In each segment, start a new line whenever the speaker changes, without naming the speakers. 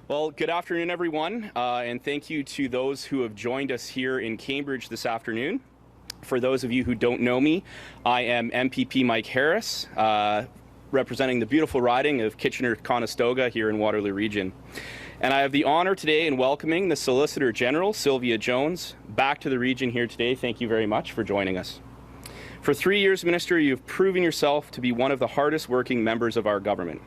Well, good afternoon, everyone, and thank you to those who have joined us here in Cambridge this afternoon. For those of you who don't know me, I am MPP Mike Harris, representing the beautiful riding of Kitchener-Conestoga here in Waterloo Region. And I have the honor today in welcoming the Solicitor General Sylvia Jones back to the region here today. Thank you very much for joining us. For 3 years, Minister, you've proven yourself to be one of the hardest working members of our government.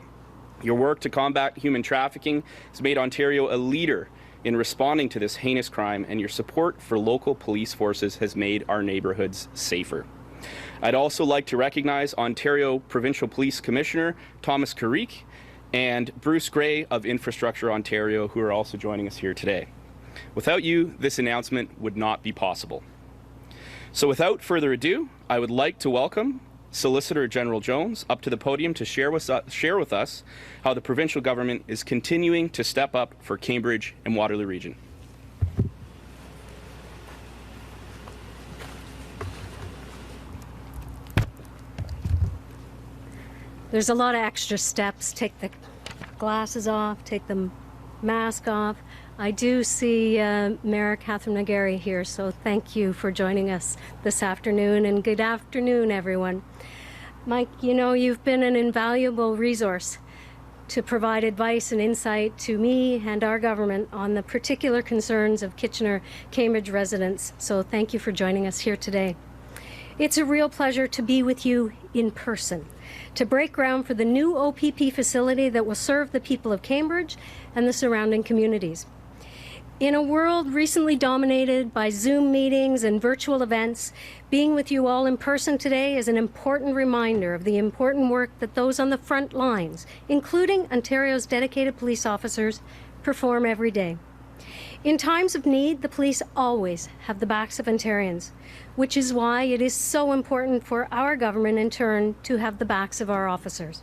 Your work to combat human trafficking has made Ontario a leader in responding to this heinous crime, and your support for local police forces has made our neighbourhoods safer. I'd also like to recognize Ontario Provincial Police Commissioner Thomas Carrique and Bruce Gray of Infrastructure Ontario, who are also joining us here today. Without you, this announcement would not be possible. So without further ado, I would like to welcome Solicitor General Jones up to the podium to share with us how the provincial government is continuing to step up for Cambridge and Waterloo Region.
There's a lot of extra steps. Take the glasses off, take the mask off. I do see Mayor Catherine McGarry here, so thank you for joining us this afternoon, and good afternoon, everyone. Mike, you know, you've been an invaluable resource to provide advice and insight to me and our government on the particular concerns of Kitchener-Cambridge residents, so thank you for joining us here today. It's a real pleasure to be with you in person, to break ground for the new OPP facility that will serve the people of Cambridge and the surrounding communities. In a world recently dominated by Zoom meetings and virtual events, being with you all in person today is an important reminder of the important work that those on the front lines, including Ontario's dedicated police officers, perform every day. In times of need, the police always have the backs of Ontarians, which is why it is so important for our government in turn to have the backs of our officers.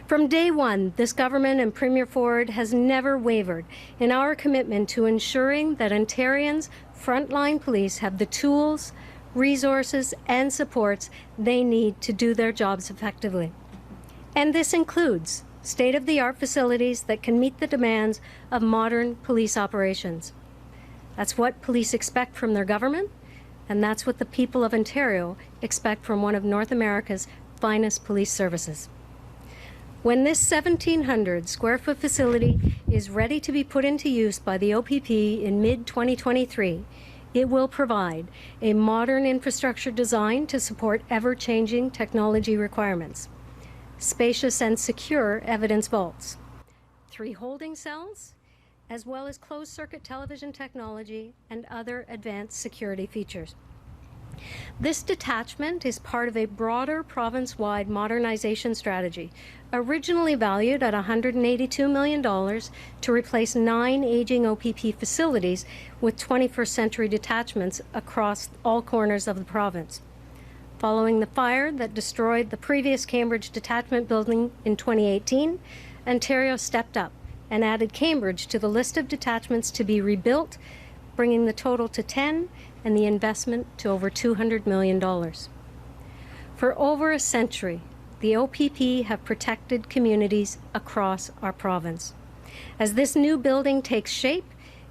From day one, this government and Premier Ford has never wavered in our commitment to ensuring that Ontarians' frontline police have the tools, resources, and supports they need to do their jobs effectively. And this includes state-of-the-art facilities that can meet the demands of modern police operations. That's what police expect from their government, and that's what the people of Ontario expect from one of North America's finest police services. When this 1,700 square foot facility is ready to be put into use by the OPP in mid-2023, it will provide a modern infrastructure designed to support ever-changing technology requirements, spacious and secure evidence vaults, 3 holding cells, as well as closed-circuit television technology and other advanced security features. This detachment is part of a broader province-wide modernization strategy, originally valued at $182 million to replace 9 aging OPP facilities with 21st century detachments across all corners of the province. Following the fire that destroyed the previous Cambridge detachment building in 2018, Ontario stepped up and added Cambridge to the list of detachments to be rebuilt, bringing the total to 10 and the investment to over $200 million. For over a century, the OPP have protected communities across our province. As this new building takes shape,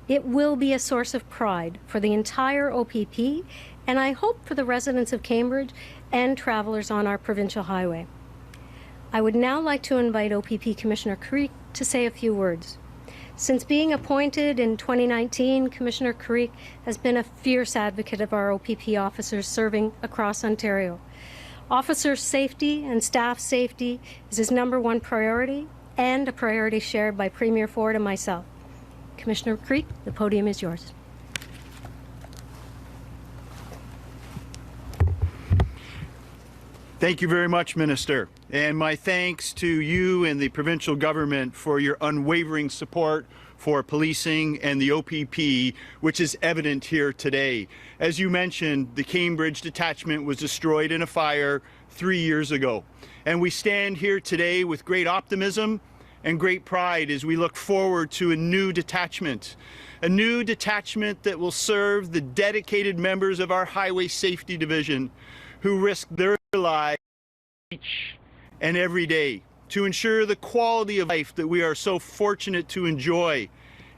it will be a source of pride for the entire OPP, and I hope for the residents of Cambridge and travelers on our provincial highway. I would now like to invite OPP Commissioner Carrique to say a few words. Since being appointed in 2019, Commissioner Carrique has been a fierce advocate of our OPP officers serving across Ontario. Officer safety and staff safety is his #1 priority, and a priority shared by Premier Ford and myself. Commissioner Carrique, the podium is yours.
Thank you very much, Minister, and my thanks to you and the provincial government for your unwavering support for policing and the OPP, which is evident here today. As you mentioned, the Cambridge detachment was destroyed in a fire 3 years ago, and we stand here today with great optimism and great pride as we look forward to a new detachment that will serve the dedicated members of our Highway Safety Division who risk their lives each and every day to ensure the quality of life that we are so fortunate to enjoy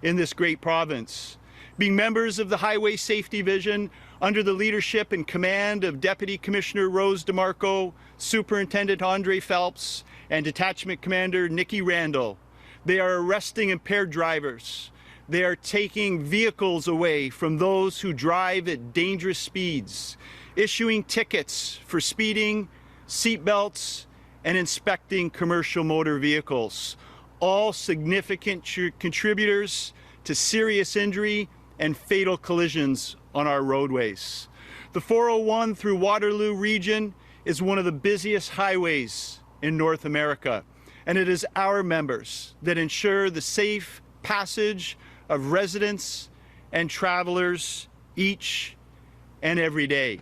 in this great province. Being members of the Highway Safety Division under the leadership and command of Deputy Commissioner Rose DeMarco, Superintendent Andre Phelps, and Detachment Commander Nikki Randall, they are arresting impaired drivers. They are taking vehicles away from those who drive at dangerous speeds, issuing tickets for speeding, seatbelts, and inspecting commercial motor vehicles, all significant contributors to serious injury and fatal collisions on our roadways. The 401 through Waterloo region is one of the busiest highways in North America, and it is our members that ensure the safe passage of residents and travelers each and every day.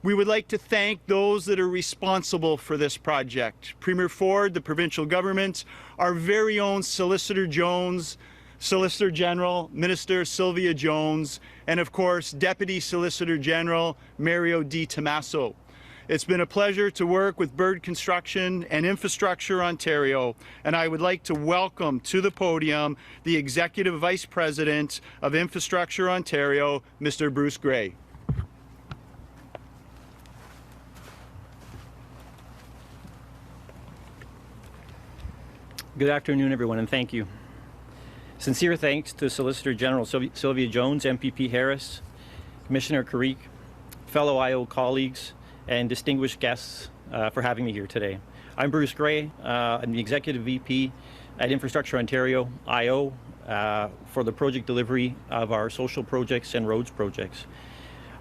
We would like to thank those that are responsible for this project. Premier Ford, the provincial government, our very own Solicitor Jones, Solicitor General, Minister Sylvia Jones, and of course, Deputy Solicitor General Mario Di Tommaso. It's been a pleasure to work with Bird Construction and Infrastructure Ontario, and I would like to welcome to the podium the Executive Vice President of Infrastructure Ontario, Mr. Bruce Gray.
Good afternoon, everyone, and thank you. Sincere thanks to Solicitor General Sylvia Jones, MPP Harris, Commissioner Carrique, fellow IO colleagues, and distinguished guests for having me here today. I'm Bruce Gray. I'm the Executive VP at Infrastructure Ontario, IO, for the project delivery of our social projects and roads projects.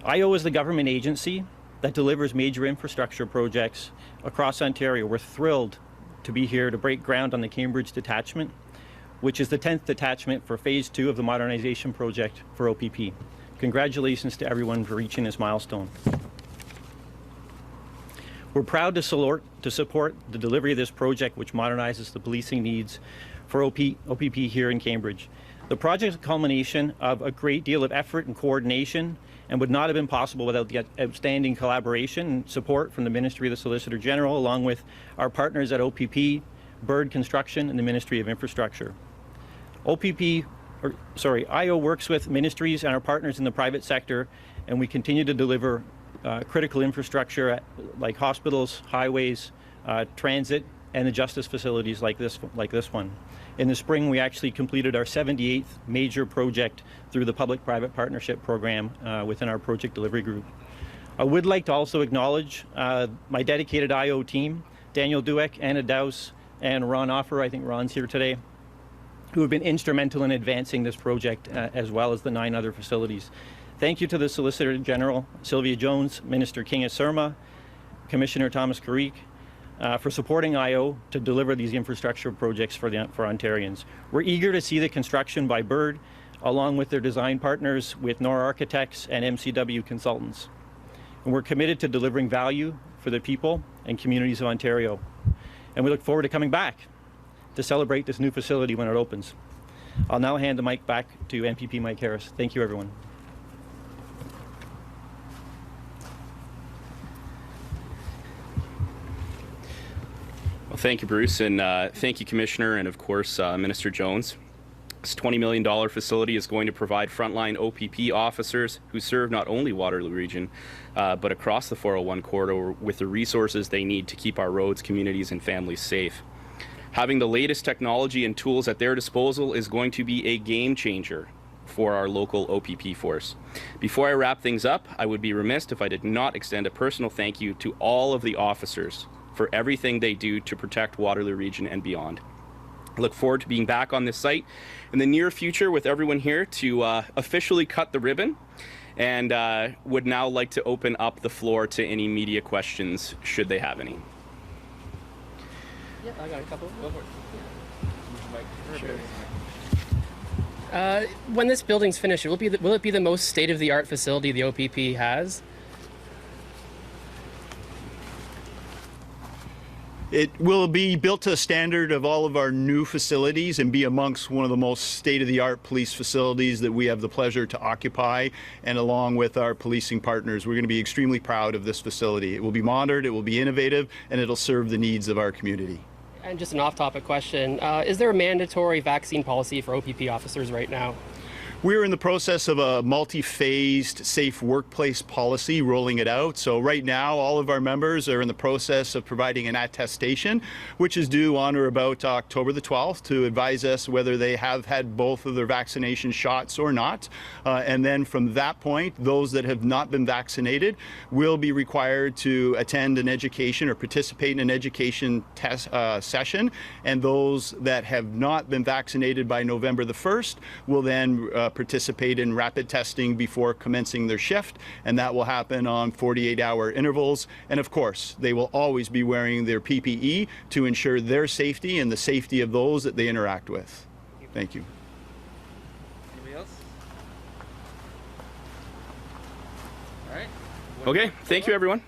IO is the government agency that delivers major infrastructure projects across Ontario. We're thrilled to be here to break ground on the Cambridge detachment, which is the 10th detachment for Phase 2 of the modernization project for OPP. Congratulations to everyone for reaching this milestone. We're proud to support the delivery of this project, which modernizes the policing needs for OPP here in Cambridge. The project is a culmination of a great deal of effort and coordination, and would not have been possible without the outstanding collaboration and support from the Ministry of the Solicitor General, along with our partners at OPP, Bird Construction, and the Ministry of Infrastructure. IO works with ministries and our partners in the private sector, and we continue to deliver critical infrastructure like hospitals, highways, transit, and the justice facilities like this one. In the spring, we actually completed our 78th major project through the Public-Private Partnership Program within our project delivery group. I would like to also acknowledge my dedicated IO team, Daniel Dueck, Anna Dowse, and Ron Offer, I think Ron's here today, who have been instrumental in advancing this project as well as the 9 other facilities. Thank you to the Solicitor General Sylvia Jones, Minister Kinga Surma, Commissioner Thomas Carrique, for supporting IO to deliver these infrastructure projects for Ontarians. We're eager to see the construction by Bird, along with their design partners with Nora Architects and MCW Consultants. And we're committed to delivering value for the people and communities of Ontario. And we look forward to coming back to celebrate this new facility when it opens. I'll now hand the mic back to MPP Mike Harris. Thank you, everyone.
Well, thank you, Bruce, and thank you, Commissioner, and of course, Minister Jones. This $20 million facility is going to provide frontline OPP officers who serve not only Waterloo Region, but across the 401 corridor with the resources they need to keep our roads, communities, and families safe. Having the latest technology and tools at their disposal is going to be a game changer for our local OPP force. Before I wrap things up, I would be remiss if I did not extend a personal thank you to all of the officers for everything they do to protect Waterloo Region and beyond. I look forward to being back on this site in the near future with everyone here to officially cut the ribbon, and would now like to open up the floor to any media questions, should they have any.
Yeah, I got a couple. Go for it.
Sure.
When this building's finished, will it be the most state-of-the-art facility the OPP has?
It will be built to a standard of all of our new facilities and be amongst one of the most state-of-the-art police facilities that we have the pleasure to occupy. And along with our policing partners, we're going to be extremely proud of this facility. It will be modern, it will be innovative, and it'll serve the needs of our community.
And just an off-topic question, is there a mandatory vaccine policy for OPP officers right now?
We're in the process of a multi-phased safe workplace policy, rolling it out. So right now, all of our members are in the process of providing an attestation, which is due on or about October the 12th to advise us whether they have had both of their vaccination shots or not. And then from that point, those that have not been vaccinated will be required to attend an education or participate in an education test session. And those that have not been vaccinated by November the 1st will then participate in rapid testing before commencing their shift, and that will happen on 48-hour intervals. And of course, they will always be wearing their PPE to ensure their safety and the safety of those that they interact with. Thank you.
Anybody else? All right.
Okay, thank you, everyone.